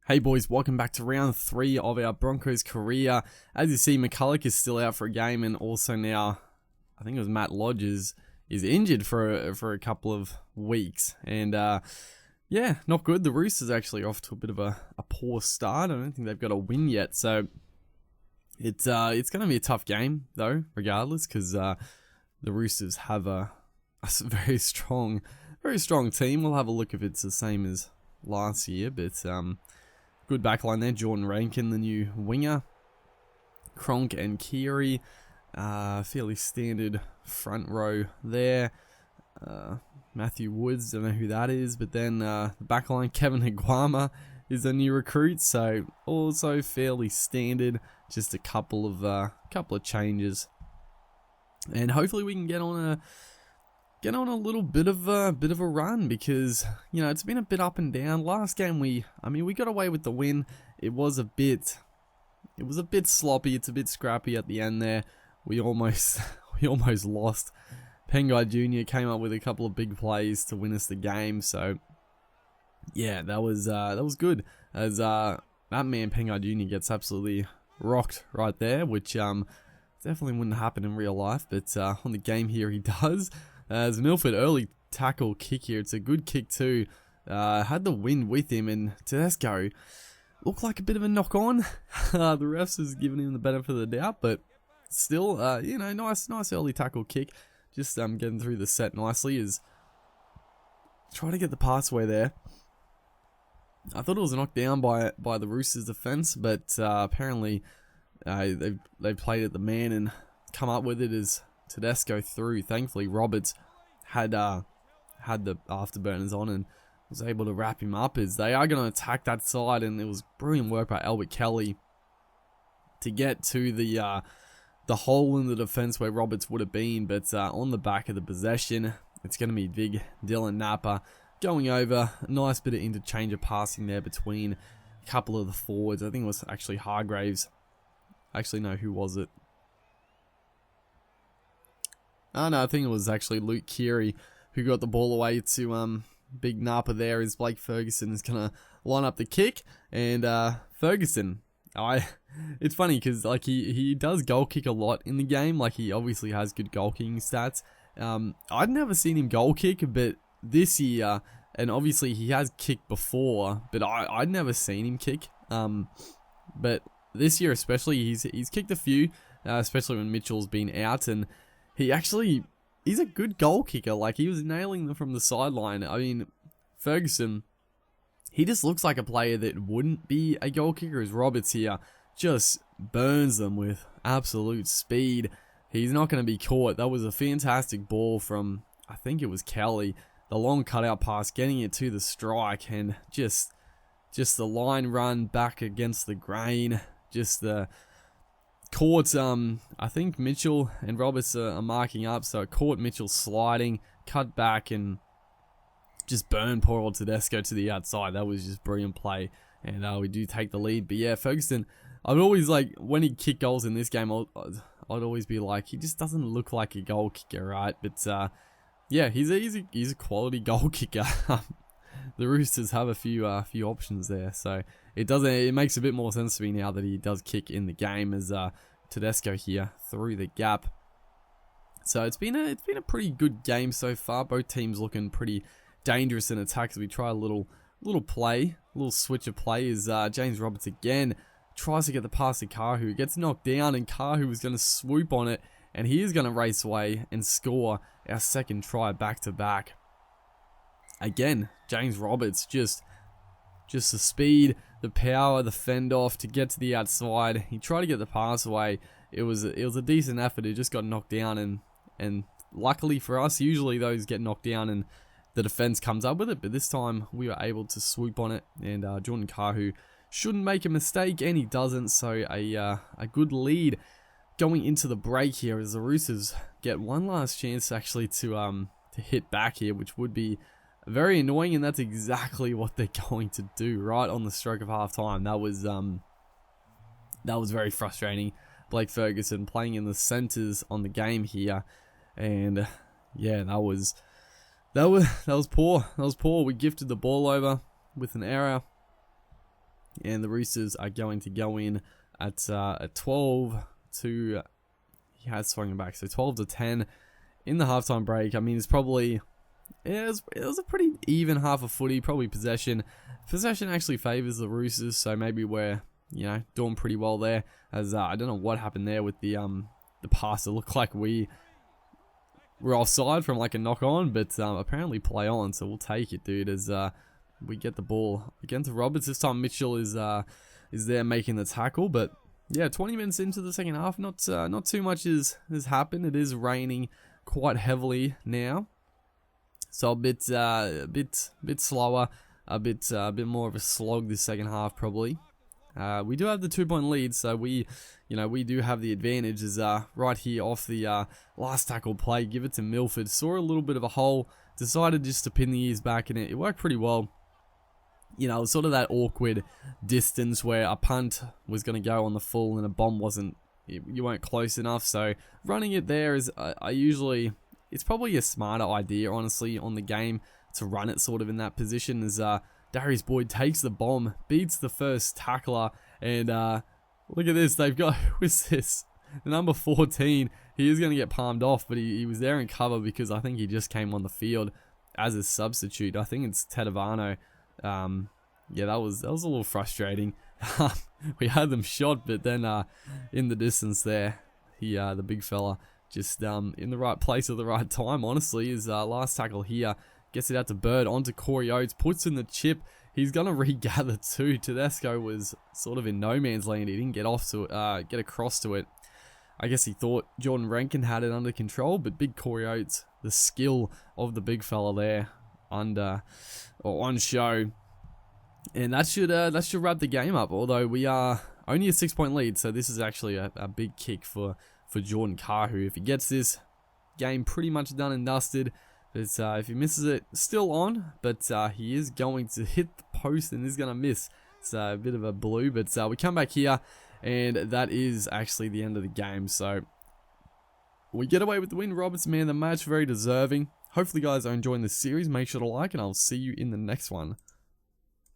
Hey boys, welcome back to round 3 of our Broncos career. As you see, McCulloch is still out for a game, and also now, I think it was Matt Lodge is injured for a couple of weeks. And yeah, not good. The Roosters actually off to a bit of a poor start. I don't think they've got a win yet, so it's going to be a tough game though, regardless, because the Roosters have a very strong team. We'll have a look if it's the same as last year, but good backline there. Jordan Rankin, the new winger. Cronk and Keary. Fairly standard front row there. Matthew Woods, don't know who that is. But then the backline, Kevin Higuama is a new recruit. So also fairly standard. Just a couple of changes. And hopefully we can get on a little bit of a run, because it's been a bit up and down. Last game we got away with the win. It was a bit sloppy. It's a bit scrappy at the end there. We almost lost. Pengai Jr. came up with a couple of big plays to win us the game. So yeah, that was good. As that man Pengai Jr. gets absolutely rocked right there, which definitely wouldn't happen in real life, but on the game here he does. As Milford early tackle kick here, it's a good kick too. Had the wind with him, and Tedesco looked like a bit of a knock on. The refs was giving him the benefit of the doubt, but still, nice early tackle kick. Just getting through the set nicely. Is try to get the pass away there. I thought it was knocked down by the Roosters defense, but apparently they played at the man and come up with it as Tedesco through. Thankfully, Roberts had the afterburners on and was able to wrap him up, as they are going to attack that side. And it was brilliant work by Albert Kelly to get to the hole in the defense where Roberts would have been. But on the back of the possession, it's going to be big Dylan Napa going over. A nice bit of interchange of passing there between a couple of the forwards. I think it was actually Hargraves. Actually, no, who was it? Oh no, I think it was actually Luke Keary who got the ball away to Big Napa there, as Blake Ferguson is going to line up the kick. And Ferguson, it's funny because like he does goal kick a lot in the game. Like, he obviously has good goal kicking stats. I'd never seen him goal kick, but this year, and obviously he has kicked before, but I'd never seen him kick. But this year especially, he's kicked a few, especially when Mitchell's been out, and he's a good goal kicker. Like, he was nailing them from the sideline. I mean, Ferguson, he just looks like a player that wouldn't be a goal kicker, as Roberts here just burns them with absolute speed. He's not going to be caught. That was a fantastic ball from, I think it was Kelly. The long cutout pass, getting it to the strike, and just the line run back against the grain. Just the caught, I think Mitchell and Roberts are marking up, so it caught Mitchell sliding, cut back, and just burned poor old Tedesco to the outside. That was just brilliant play, and we do take the lead. But yeah, Ferguson, I would always, like, when he kicked goals in this game, I'd always be like, he just doesn't look like a goal kicker, right? But yeah, he's a quality goal kicker. The Roosters have a few options there, so it makes a bit more sense to me now that he does kick in the game, as Tedesco here through the gap. So it's been a pretty good game so far. Both teams looking pretty dangerous in attack as we try a little switch of play. As James Roberts again tries to get the pass to Kahu, gets knocked down, and Kahu is going to swoop on it, and he is going to race away and score our second try back to back. Again, James Roberts, just the speed, the power, the fend off to get to the outside. He tried to get the pass away. It was a decent effort. It just got knocked down, and luckily for us, usually those get knocked down and the defense comes up with it. But this time we were able to swoop on it, and Jordan Kahu shouldn't make a mistake, and he doesn't. So a good lead going into the break here, as the Roosters get one last chance actually to hit back here, which would be very annoying, and that's exactly what they're going to do right on the stroke of half time. That was very frustrating. Blake Ferguson playing in the centres on the game here, and yeah, that was poor. That was poor. We gifted the ball over with an error. And the Roosters are going to go in at 12 to... He has swung him back, so 12 to 10 in the halftime break. I mean, it's probably... Yeah, it was a pretty even half of footy. Probably possession actually favours the Roosters, so maybe we're, you know, doing pretty well there. As I don't know what happened there with the pass. It looked like we were offside from like a knock on, but apparently play on. So we'll take it, dude. As we get the ball again to Roberts. This time Mitchell is there making the tackle, but yeah, 20 minutes into the second half, not too much has happened. It is raining quite heavily now. So a bit slower, a bit more of a slog this second half probably. We do have the 2-point lead, so we do have the advantage. Is right here off the last tackle play, give it to Milford. Saw a little bit of a hole, decided just to pin the ears back, and it worked pretty well. You know, sort of that awkward distance where a punt was going to go on the full and a bomb wasn't. You weren't close enough, so running it there is it's probably a smarter idea, honestly, on the game to run it sort of in that position. As Darius Boyd takes the bomb, beats the first tackler, and look at this. They've got, who's this? The number 14. He is going to get palmed off, but he was there in cover because I think he just came on the field as a substitute. I think it's Tedavano. Yeah, that was a little frustrating. We had them shot, but then in the distance there, the big fella, just in the right place at the right time, honestly. His last tackle here gets it out to Bird, onto Corey Oates, puts in the chip. He's going to regather too. Tedesco was sort of in no man's land. He didn't get across to it. I guess he thought Jordan Rankin had it under control, but big Corey Oates, the skill of the big fella there, on show. And that should wrap the game up, although we are only a 6-point lead, so this is actually a big kick for Jordan Carr, who, if he gets this, game pretty much done and dusted. But if he misses it, still on, but he is going to hit the post and is going to miss. It's a bit of a blue, but we come back here, and that is actually the end of the game. So we get away with the win. Roberts, man, the match, very deserving. Hopefully, guys are enjoying this series. Make sure to like, and I'll see you in the next one.